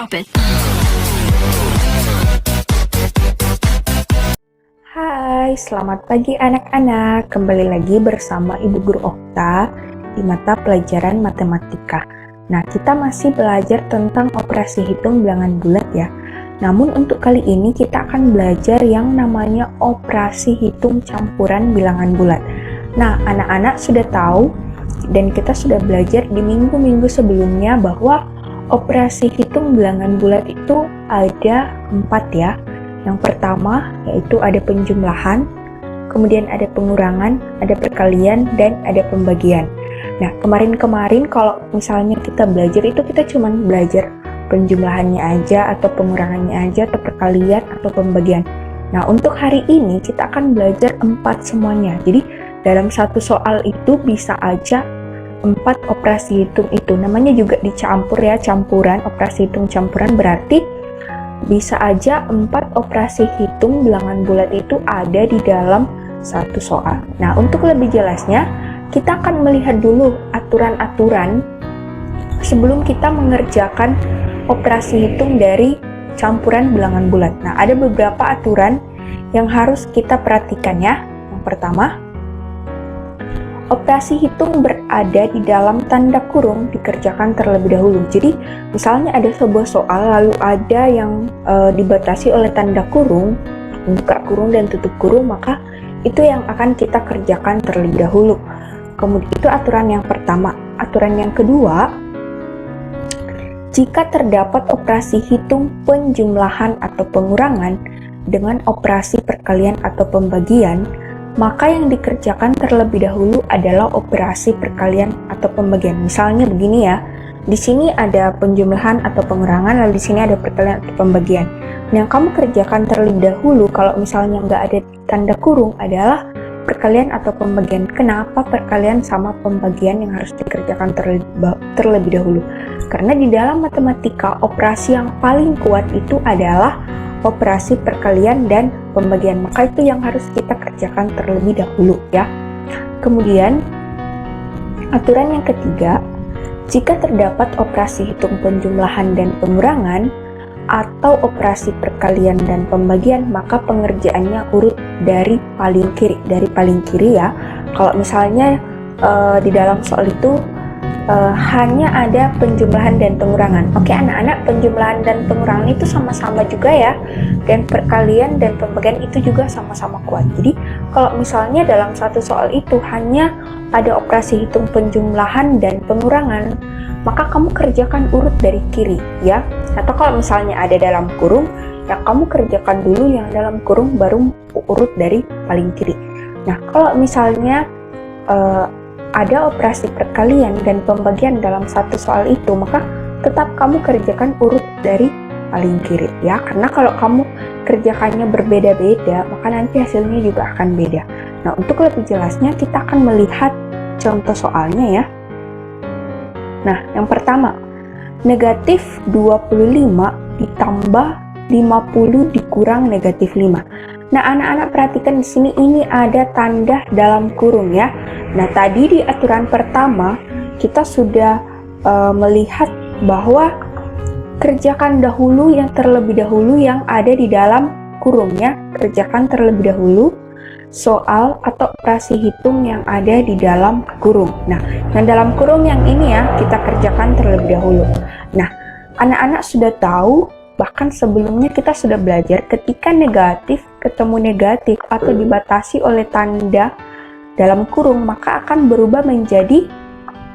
drop it. Hai, selamat pagi anak-anak. Kembali lagi bersama Ibu Guru Okta di mata pelajaran matematika. Nah, kita masih belajar tentang operasi hitung bilangan bulat ya. Namun untuk kali ini kita akan belajar yang namanya operasi hitung campuran bilangan bulat. Nah, anak-anak sudah tahu dan kita sudah belajar di minggu-minggu sebelumnya bahwa operasi hitung bilangan bulat itu ada 4 ya. Yang pertama yaitu ada penjumlahan, kemudian ada pengurangan, ada perkalian, dan ada pembagian. Nah, kemarin-kemarin kalau misalnya kita belajar itu kita cuma belajar penjumlahannya aja, atau pengurangannya aja, atau perkalian, atau pembagian. Nah, untuk hari ini kita akan belajar 4 semuanya. Jadi, dalam satu soal itu bisa aja 4 operasi hitung itu. Namanya juga dicampur ya, campuran, operasi hitung campuran berarti bisa aja 4 operasi hitung bilangan bulat itu ada di dalam satu soal. Nah, untuk lebih jelasnya, kita akan melihat dulu aturan-aturan sebelum kita mengerjakan operasi hitung dari campuran bilangan bulat. Nah, ada beberapa aturan yang harus kita perhatikan ya. Yang pertama, operasi hitung berada di dalam tanda kurung dikerjakan terlebih dahulu. Jadi, misalnya ada sebuah soal lalu ada yang dibatasi oleh tanda kurung, buka kurung dan tutup kurung, maka itu yang akan kita kerjakan terlebih dahulu. Kemudian itu aturan yang pertama. Aturan yang kedua, jika terdapat operasi hitung penjumlahan atau pengurangan dengan operasi perkalian atau pembagian, maka yang dikerjakan terlebih dahulu adalah operasi perkalian atau pembagian. Misalnya begini ya, di sini ada penjumlahan atau pengurangan, lalu di sini ada perkalian atau pembagian. Yang kamu kerjakan terlebih dahulu kalau misalnya nggak ada tanda kurung adalah perkalian atau pembagian. Kenapa perkalian sama pembagian yang harus dikerjakan terlebih dahulu? Karena di dalam matematika operasi yang paling kuat itu adalah operasi perkalian dan pembagian, maka itu yang harus kita kerjakan terlebih dahulu ya. Kemudian aturan yang ketiga, jika terdapat operasi hitung penjumlahan dan pengurangan atau operasi perkalian dan pembagian, maka pengerjaannya urut dari paling kiri ya. Kalau misalnya di dalam soal itu hanya ada penjumlahan dan pengurangan. Oke anak-anak, penjumlahan dan pengurangan itu sama-sama juga ya, dan perkalian dan pembagian itu juga sama-sama kuat. Jadi kalau misalnya dalam satu soal itu hanya ada operasi hitung penjumlahan dan pengurangan, maka kamu kerjakan urut dari kiri ya. Atau kalau misalnya ada dalam kurung, ya kamu kerjakan dulu yang dalam kurung baru urut dari paling kiri. Nah, kalau misalnya ada operasi perkalian dan pembagian dalam satu soal itu, maka tetap kamu kerjakan urut dari paling kiri ya. Karena kalau kamu kerjakannya berbeda-beda, maka nanti hasilnya juga akan beda. Nah, untuk lebih jelasnya kita akan melihat contoh soalnya ya. Nah, yang pertama, negatif 25 ditambah 50 dikurang negatif 5. Nah, anak-anak perhatikan di sini ini ada tanda dalam kurung ya. Nah, tadi di aturan pertama kita sudah melihat bahwa kerjakan dahulu yang terlebih dahulu yang ada di dalam kurungnya. Kerjakan terlebih dahulu soal atau operasi hitung yang ada di dalam kurung. Nah, yang dalam kurung yang ini ya kita kerjakan terlebih dahulu. Nah, anak-anak sudah tahu, bahkan sebelumnya kita sudah belajar ketika negatif ketemu negatif atau dibatasi oleh tanda dalam kurung, maka akan berubah menjadi,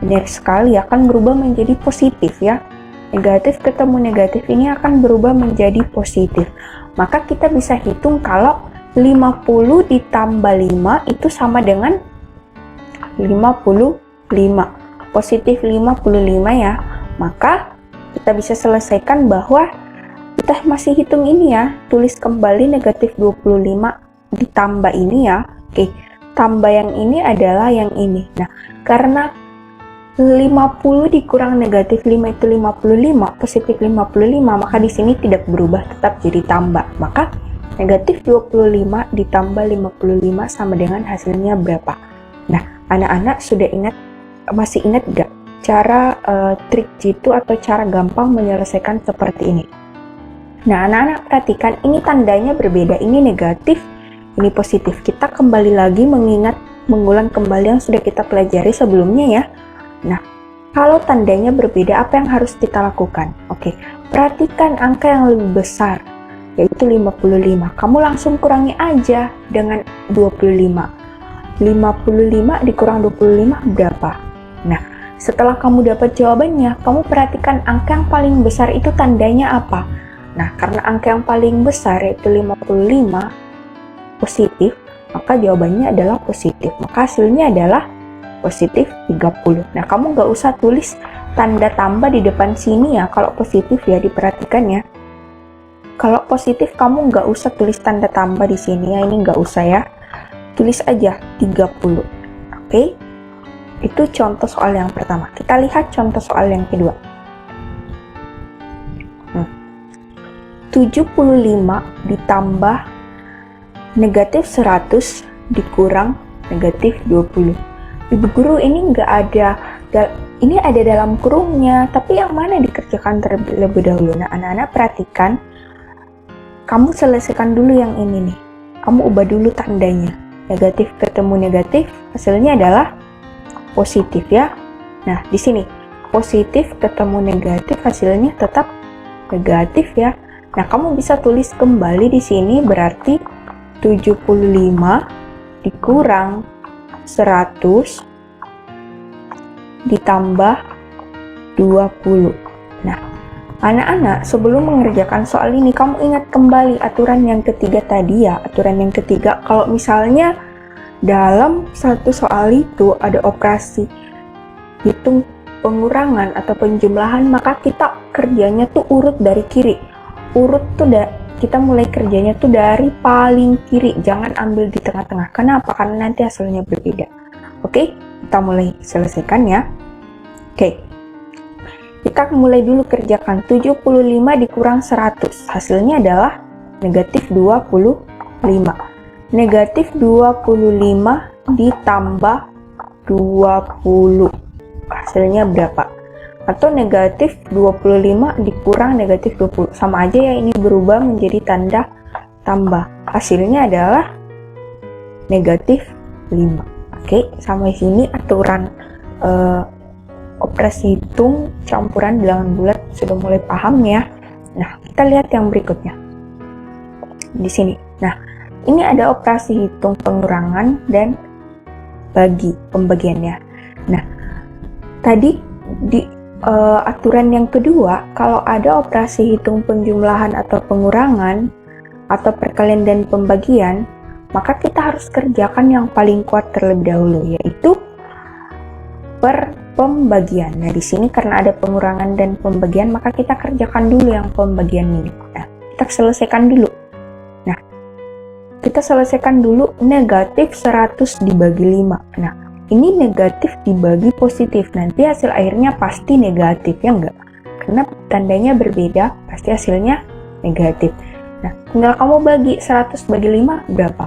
benar sekali, akan berubah menjadi positif ya. Negatif ketemu negatif ini akan berubah menjadi positif. Maka kita bisa hitung kalau 50 ditambah 5 itu sama dengan 55. Positif 55 ya. Maka kita bisa selesaikan bahwa kita masih hitung ini ya. Tulis kembali negatif 25 ditambah ini ya. Oke. Tambah yang ini adalah yang ini. Nah, karena 50 dikurang negatif 5 itu 55, positif 55, maka di sini tidak berubah, tetap jadi tambah. Maka negatif 25 ditambah 55 sama dengan hasilnya berapa? Nah, anak-anak sudah ingat, masih ingat nggak cara trik jitu atau cara gampang menyelesaikan seperti ini. Nah, anak-anak perhatikan, ini tandanya berbeda, ini negatif, ini positif. Kita kembali lagi mengulang kembali yang sudah kita pelajari sebelumnya ya. Nah, kalau tandanya berbeda, apa yang harus kita lakukan? Oke, perhatikan angka yang lebih besar, yaitu 55. Kamu langsung kurangi aja dengan 25. 55 dikurang 25 berapa? Nah, setelah kamu dapat jawabannya, kamu perhatikan angka yang paling besar itu tandanya apa? Nah, karena angka yang paling besar yaitu 55 positif, maka jawabannya adalah positif. Maka hasilnya adalah positif 30. Nah, kamu nggak usah tulis tanda tambah di depan sini ya, kalau positif ya, diperhatikan ya. Kalau positif kamu nggak usah tulis tanda tambah di sini ya, ini nggak usah ya. Tulis aja 30. Oke? Itu contoh soal yang pertama. Kita lihat contoh soal yang kedua. 75 ditambah negatif 100 dikurang negatif 20. Ibu guru, ini nggak ada, ini ada dalam kurungnya, tapi yang mana dikerjakan terlebih dahulu? Nah, anak-anak perhatikan, kamu selesaikan dulu yang ini nih. Kamu ubah dulu tandanya. Negatif ketemu negatif, hasilnya adalah positif ya. Nah, di sini positif ketemu negatif, hasilnya tetap negatif ya. Nah, kamu bisa tulis kembali di sini, berarti 75 dikurang 100 ditambah 20. Nah, anak-anak, sebelum mengerjakan soal ini, kamu ingat kembali aturan yang ketiga tadi ya. Aturan yang ketiga, kalau misalnya dalam satu soal itu ada operasi hitung pengurangan atau penjumlahan, maka kita kerjanya tuh urut dari kiri. Urut tuh kita mulai kerjanya tuh dari paling kiri, jangan ambil di tengah-tengah. Kenapa? Karena nanti hasilnya berbeda. Oke, kita mulai selesaikan ya. Oke, kita mulai dulu kerjakan. 75 dikurang 100, hasilnya adalah negatif 25. Negatif 25 ditambah 20, hasilnya berapa? Atau negatif 25 dikurang negatif 20, sama aja ya, ini berubah menjadi tanda tambah, hasilnya adalah negatif 5. Oke, sampai sini aturan operasi hitung campuran bilangan bulat sudah mulai paham ya. Nah, kita lihat yang berikutnya di sini. Nah, ini ada operasi hitung pengurangan dan pembagiannya. Nah, tadi di aturan yang kedua, kalau ada operasi hitung penjumlahan atau pengurangan atau perkalian dan pembagian, maka kita harus kerjakan yang paling kuat terlebih dahulu, yaitu pembagian. Nah, di sini karena ada pengurangan dan pembagian, maka kita kerjakan dulu yang pembagian ini. Nah, kita selesaikan dulu. Nah, kita selesaikan dulu negatif 100 dibagi 5. Nah, ini negatif dibagi positif, nanti hasil akhirnya pasti negatif, ya enggak? Karena tandanya berbeda, pasti hasilnya negatif. Nah, tinggal kamu bagi 100 bagi 5 berapa?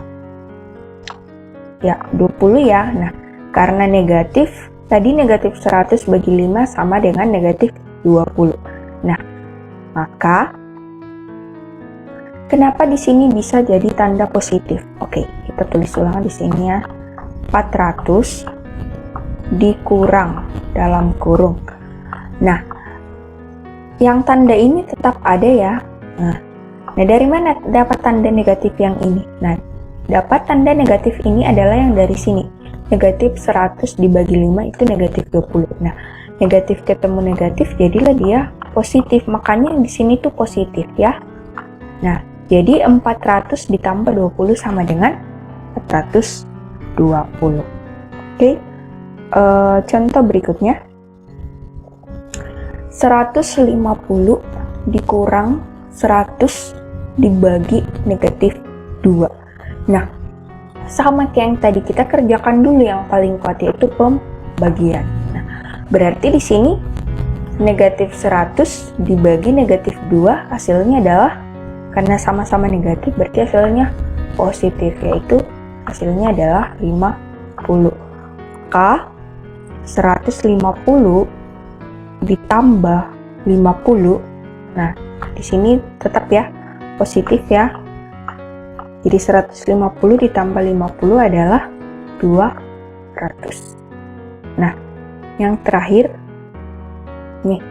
Ya, 20 ya. Nah, karena negatif, tadi negatif 100 bagi 5 sama dengan negatif 20. Nah, maka kenapa di sini bisa jadi tanda positif? Oke, kita tulis ulang di sini ya. 400 dikurang dalam kurung. Nah, yang tanda ini tetap ada ya. Nah, dari mana dapat tanda negatif yang ini? Nah, dapat tanda negatif ini adalah yang dari sini. Negatif 100 dibagi 5 itu negatif 20. Nah, negatif ketemu negatif, jadilah dia positif. Makanya di sini tuh positif ya. Nah, jadi 400 ditambah 20 sama dengan 420. Oke, contoh berikutnya. 150 dikurang 100 dibagi negatif 2. Nah, sama kayak yang tadi, kita kerjakan dulu yang paling kuat, yaitu pembagian. Nah, berarti di sini negatif 100 dibagi negatif 2, hasilnya adalah, karena sama-sama negatif, berarti hasilnya positif, yaitu hasilnya adalah 50. Maka 150 ditambah 50. Nah, di sini tetap ya positif ya. Jadi 150 ditambah 50 adalah 200. Nah, yang terakhir nih,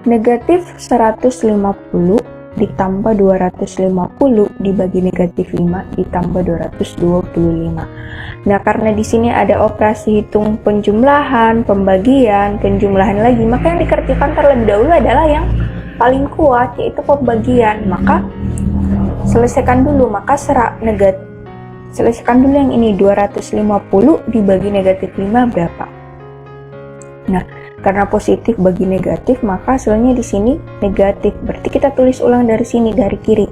negatif 150 ditambah 250 dibagi negatif 5 ditambah 225. Nah, karena di sini ada operasi hitung penjumlahan, pembagian, penjumlahan lagi, maka yang dikerjakan terlebih dahulu adalah yang paling kuat, yaitu pembagian. Maka selesaikan dulu, selesaikan dulu yang ini, 250 dibagi negatif 5 berapa? Nah, karena positif bagi negatif, maka hasilnya di sini negatif. Berarti kita tulis ulang dari sini, dari kiri.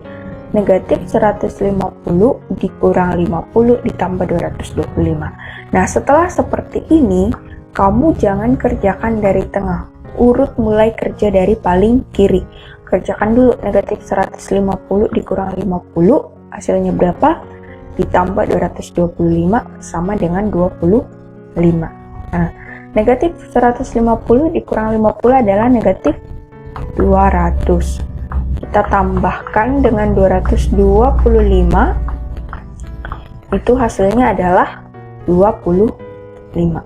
Negatif 150 dikurang 50 ditambah 225. Nah, setelah seperti ini, kamu jangan kerjakan dari tengah. Urut mulai kerja dari paling kiri. Kerjakan dulu negatif 150 dikurang 50, hasilnya berapa? Ditambah 225 sama dengan 25. Nah, negatif 150 dikurang 50 adalah negatif 200. Kita tambahkan dengan 225, itu hasilnya adalah 25.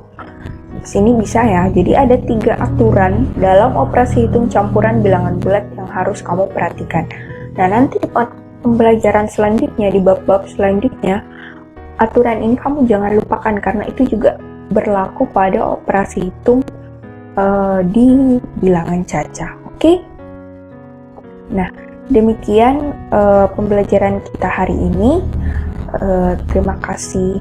Sini bisa ya, jadi ada 3 aturan dalam operasi hitung campuran bilangan bulat yang harus kamu perhatikan. Nah, nanti di pembelajaran selanjutnya, di bab-bab selanjutnya, aturan ini kamu jangan lupakan karena itu juga berlaku pada operasi hitung di bilangan cacah. Oke? Nah, demikian pembelajaran kita hari ini. Terima kasih.